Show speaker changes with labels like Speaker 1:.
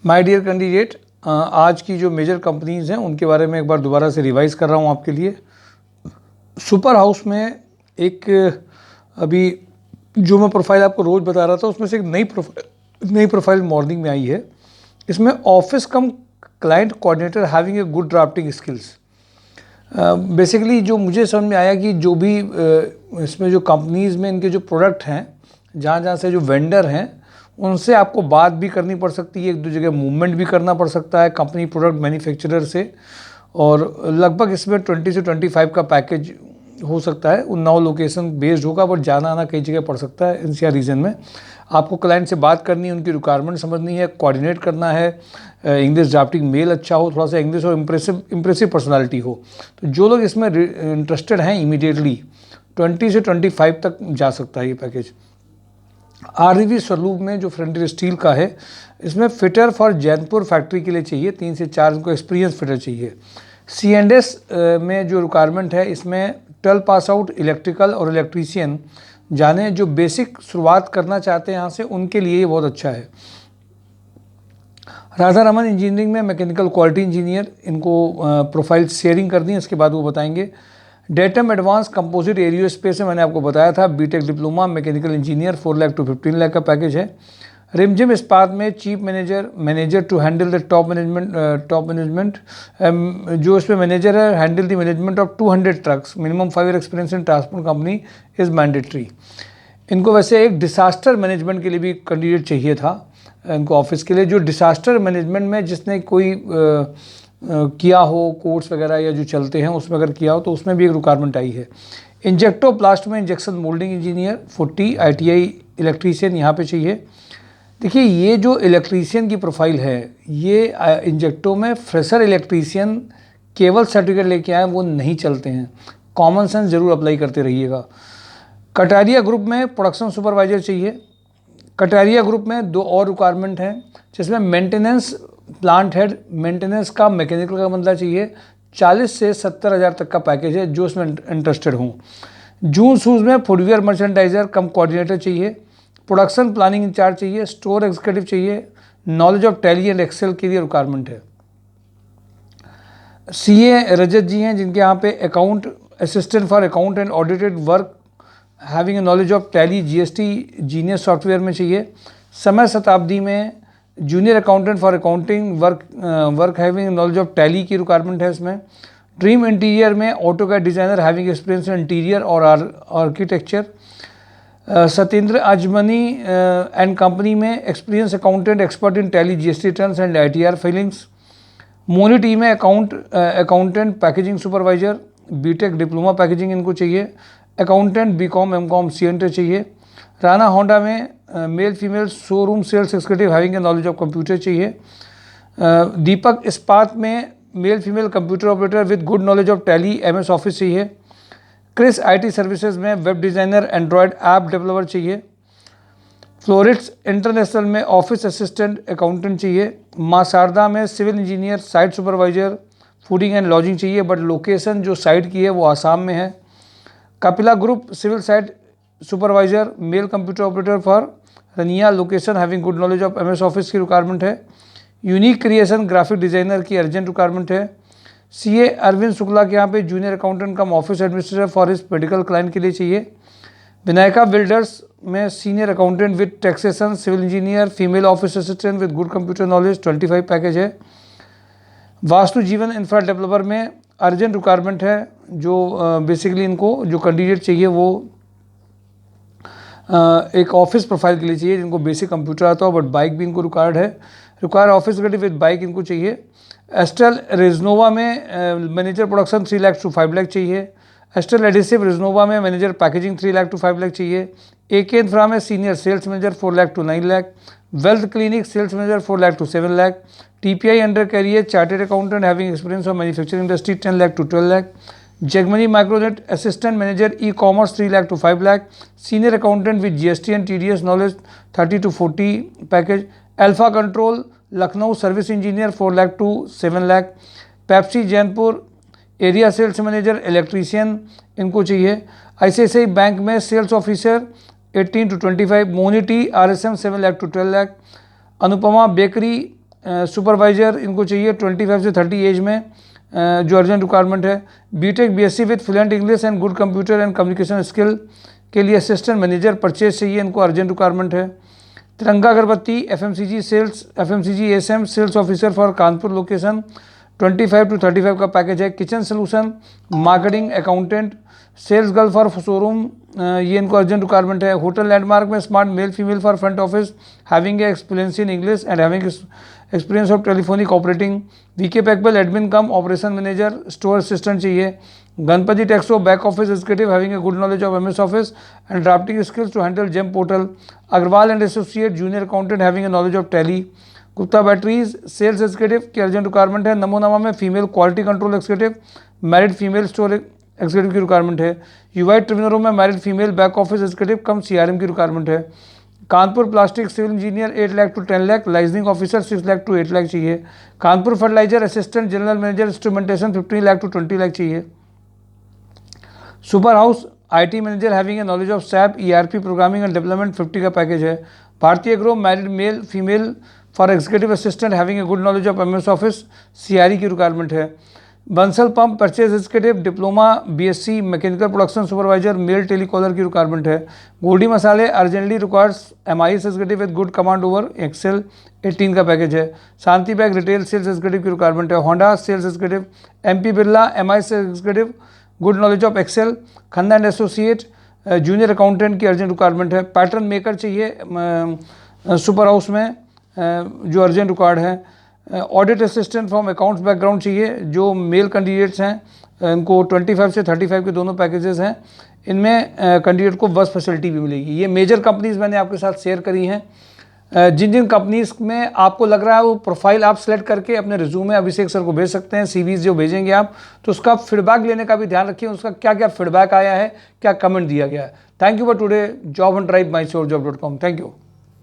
Speaker 1: My dear candidate, आज की जो मेजर कंपनीज़ हैं उनके बारे में एक बार दोबारा से रिवाइज़ कर रहा हूँ आपके लिए। सुपर हाउस में एक अभी जो मैं प्रोफाइल आपको रोज़ बता रहा था उसमें से एक नई प्रोफाइल मॉर्निंग में आई है। इसमें office come client coordinator having a good drafting skills. Basically जो मुझे समझ में आया कि जो भी इसमें जो कंपनीज़ में इनके जो प्रोडक्ट हैं, जहाँ जहाँ से जो वेंडर हैं उनसे आपको बात भी करनी पड़ सकती है, एक दो जगह मूवमेंट भी करना पड़ सकता है कंपनी प्रोडक्ट मैन्युफैक्चरर से। और लगभग इसमें 20 से 25 का पैकेज हो सकता है। 9 लोकेशन बेस्ड होगा, बट जाना आना कई जगह पड़ सकता है एनसीआर रीजन में। आपको क्लाइंट से बात करनी है, उनकी रिक्वायरमेंट समझनी है, कोऑर्डिनेट करना है। इंग्लिश ड्राफ्टिंग मेल अच्छा हो, थोड़ा सा इंग्लिश और इम्प्रेसिव पर्सनालिटी हो। तो जो लोग इसमें इंटरेस्टेड हैं इमीडिएटली 20 से 25 तक जा सकता है ये पैकेज। आरवीवी स्वरूप में जो फ्रंटियर स्टील का है, इसमें फिटर फॉर जैनपुर फैक्ट्री के लिए चाहिए, 3 से 4 इनको एक्सपीरियंस फिटर चाहिए। C&S में जो रिक्वायरमेंट है, इसमें 12 पास आउट इलेक्ट्रिकल और इलेक्ट्रीशियन जाने जो बेसिक शुरुआत करना चाहते हैं यहाँ से, उनके लिए ये बहुत अच्छा है। राधा रमन इंजीनियरिंग में मैकेनिकल क्वालिटी इंजीनियर, इनको प्रोफाइल शेयरिंग करनी है, इसके बाद वो बताएंगे। डेटम एडवांस कंपोजिट एरियोस्पेस में मैंने आपको बताया था, BTech diploma mechanical engineer 4 lakh to 15 lakh का पैकेज है। रिमझिम इस्पात में chief manager to handle the top management, जो इसमें मैनेजर है, handle the management of 200 trucks, minimum 5 year experience in transport company is mandatory. इनको वैसे एक डिसास्टर मैनेजमेंट के लिए भी कैंडिडेट चाहिए था इनको ऑफिस के लिए, जो डिसास्टर मैनेजमेंट में जिसने कोई किया हो कोर्स वगैरह या जो चलते हैं उसमें अगर किया हो तो उसमें भी एक रिक्वायरमेंट आई है। इंजेक्टोप्लास्ट में injection moulding engineer 40 ITI electrician यहाँ पे चाहिए। देखिए, ये जो इलेक्ट्रीशियन की प्रोफाइल है, ये इंजेक्टो में फ्रेशर इलेक्ट्रीशियन केवल सर्टिफिकेट लेके आए वो नहीं चलते हैं, कॉमन सेंस ज़रूर अप्लाई करते रहिएगा। कटारिया ग्रुप में प्रोडक्शन सुपरवाइजर चाहिए। कटारिया ग्रुप में 2 और रिक्वायरमेंट हैं, जिसमें मेंटेनेंस प्लांट हेड मेंटेनेंस का मैकेनिकल का बंदा चाहिए। 40 से 70 हज़ार तक का पैकेज है, जो इसमें इंटरेस्टेड हूँ। जून शूज़ में फुटवियर मर्चेंडाइजर कम कोऑर्डिनेटर चाहिए। प्रोडक्शन प्लानिंग इंचार्ज चाहिए। स्टोर एग्जीक्यूटिव चाहिए। Knowledge of Tally and Excel के लिए रिक्वायरमेंट है। CA रजत जी हैं, जिनके यहाँ पे account assistant for account and audited work having a knowledge of Tally GST genius software में चाहिए। समय शताब्दी में junior accountant for accounting work having knowledge of Tally की रिक्वायरमेंट है इसमें। ड्रीम इंटीरियर में AutoCAD designer having experience in interior और architecture. Satyendra Ajmani and company में experience accountant expert in Tally GST returns and ITR filings. मोनी टी में accountant packaging supervisor, BTech diploma packaging इनको चाहिए। अकाउंटेंट BCom MCom CNT चाहिए। Rana Honda में male female showroom sales executive having a knowledge of computer चाहिए। दीपक इस्पात में male female computer operator with good knowledge of Tally MS office चाहिए। Kris IT services में web designer android app developer चाहिए। फ्लोरिट्स international में office assistant accountant चाहिए। माँ शारदा में civil engineer site supervisor fooding and lodging चाहिए, बट लोकेशन जो site की है वो आसाम में है। Kapila group civil site supervisor male computer operator for Rania, location having good knowledge of MS office की रिक्वायरमेंट है। यूनिक क्रिएशन ग्राफिक डिज़ाइनर की अर्जेंट रिक्वायरमेंट है। CA अरविंद शुक्ला के यहाँ पे junior accountant cum office administrator for his medical client के लिए चाहिए। विनायका बिल्डर्स में senior accountant with taxation civil engineer female office assistant with good computer knowledge 25 package है। वास्तु जीवन इंफ्रा डेवलपर में अर्जेंट रिक्वायरमेंट है, जो बेसिकली इनको जो कैंडिडेट चाहिए वो एक ऑफिस प्रोफाइल के लिए चाहिए जिनको बेसिक कंप्यूटर आता हो, बट बाइक भी इनको रिक्वायर्ड है। Require office active with bike इनको चाहिए। एस्ट्रल रेजनोवा में manager production 3 lakh to 5 lakh चाहिए। एस्ट्रल एडिसिव रेजनोवा में manager packaging 3 lakh to 5 lakh चाहिए। AK इंफ्रा में senior sales manager 4 lakh to 9 lakh. Wealth clinic sales manager 4 lakh to 7 lakh. TPI under career chartered accountant having experience of manufacturing industry 10 lakh to 12 lakh. जगमनी माइक्रोनेट assistant manager e commerce 3 lakh to 5 lakh. Senior accountant with GST and TDS knowledge 30 to 40 package. Alpha control Lucknow service engineer 4 lakh to 7 lakh. Pepsi Jainpur area sales manager electrician इनको चाहिए। ICICI bank में sales officer 18 to 25। मोनी टी RSM 7 lakh to 12 lakh. Anupama bakery supervisor इनको चाहिए 25 से 30 age में, जो अर्जेंट रिक्वायरमेंट है। BTech BSc with fluent English and good computer and communication skill के लिए असिस्टेंट मैनेजर परचेज चाहिए, इनको अर्जेंट रिक्वायरमेंट है। Tiranga Agarbatti FMCG sales, FMCG SM sales officer for Kanpur location, 25 to 35 का पैकेज है। Kitchen solution marketing accountant, sales girl for showroom, ये इनको urgent requirement है। होटल लैंडमार्क में smart male female for front office having experience in English and having experience of telephonic operating. VK Packable admin cum operation manager store assistant चाहिए। Ganpati Texo back office executive having a good knowledge of MS office and drafting skills to handle GeM portal. Agrawal and associate junior accountant having a knowledge of Tally. Gupta batteries sales executive की urgent requirement है। नमोनामा में female quality control executive, married female store executive की requirement है। UI tribunal में married female back office executive cum CRM की requirement है। Kanpur plastic civil engineer 8 lakh to 10 lakh, liaisoning officer 6 lakh to 8 lakh चाहिए। Kanpur fertilizer assistant general manager instrumentation 15 lakh to 20 lakh चाहिए। Super house IT manager having a knowledge of SAP ERP programming and development 50 का package है। Bharatiya grow married male female for executive assistant having a good knowledge of MS office CRE की requirement है। Bansal pump purchase executive diploma BSc mechanical production supervisor male telecaller की requirement है। Goldie Masale urgently requires MIS executive with good command over Excel 18 का package है। Shanti bag retail sales executive की requirement है। Honda sales executive, MP Birla MIS executive good knowledge of Excel. Khanna and associate junior accountant की urgent requirement है। Pattern maker चाहिए super house में, जो urgent required है। Audit assistant from accounts background चाहिए, जो मेल कैंडिडेट्स हैं इनको 25 से 35 के दोनों पैकेजेस हैं। इनमें कैंडिडेट को बस फैसिलिटी भी मिलेगी। ये मेजर कंपनीज़ मैंने आपके साथ शेयर करी हैं। जिन जिन कंपनीज़ में आपको लग रहा है वो प्रोफाइल आप सेलेक्ट करके अपने रिज्यूमे अभिषेक सर को भेज सकते हैं। सीवीज जो भेजेंगे आप, तो उसका फीडबैक लेने का भी ध्यान रखिए, उसका क्या क्या फीडबैक आया है, क्या कमेंट दिया गया है। Thank you for today. Job and drive my sure जॉब.com। Thank you.